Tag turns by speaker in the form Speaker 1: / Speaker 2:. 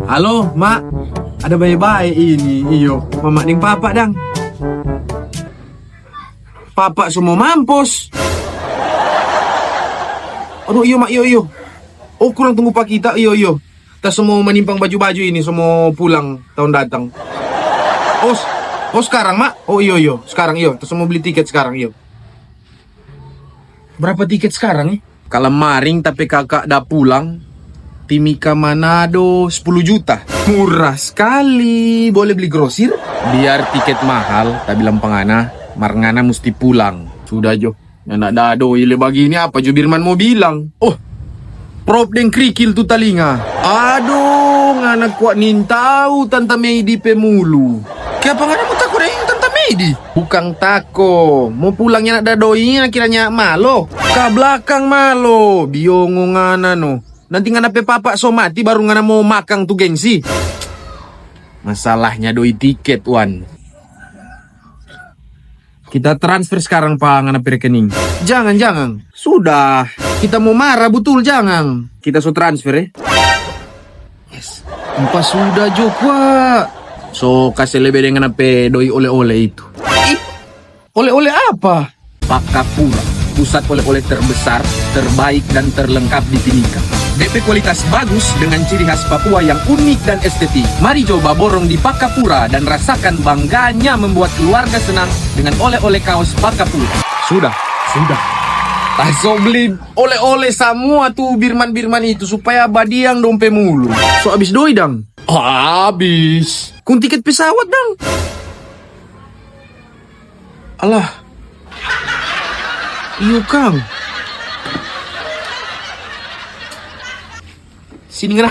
Speaker 1: Halo, Mak. Ada bayi-bayi ini, iyo. Mama ning papa dang. Papa semua mampus. Aduh, iyo, Mak, iyo. Oh, kurang tunggu pak kita, iyo. Kita semua menimpang baju-baju ini, semua pulang tahun datang. Oh, sekarang, Mak? Oh, iyo. Sekarang, iyo. Kita semua beli tiket sekarang, iyo. Berapa tiket sekarang, Kalau maring tapi kakak dah pulang. Timika Manado 10 juta. Murah sekali. Boleh beli grosir? Biar tiket mahal, tak bilang pengana, marngana mesti pulang. Sudah jo. Anak dado ile begini apa jo Birman mau bilang. Oh, prop deng krikil tu talinga. Aduh, ngana kuat nin tahu Tante Meidi pemulu. Kenapa ngana mau takut dengan Tante Meidi? Bukan tako. Mau pulangnya nak dadoi kiranya malo. Ke belakang malo. Biong ngana no. Nanti ngana pe papa so mati baru ngana mau makang tu gengsi. Masalahnya doi tiket wan. Kita transfer sekarang pak ngana pe rekening. Jangan. Sudah. Kita mau marah betul jangan. Kita so transfer Yes. Empat sudah Jokwa. So kasih lebih dengan pe doi oleh-oleh itu. Oleh-oleh apa? Pakapura. Pusat oleh-oleh terbesar, terbaik dan terlengkap di Timika. DP kualitas bagus dengan ciri khas Papua yang unik dan estetik. Mari coba borong di Pakapura dan rasakan bangganya membuat keluarga senang dengan oleh-oleh kaos Pakapura. Sudah. So beli oleh-oleh semua tuh Birman itu supaya badiang dompe mulu. So abis doi dang. Habis. Kun tiket pesawat dang. Alah. Iyo Kang. Sini ngena.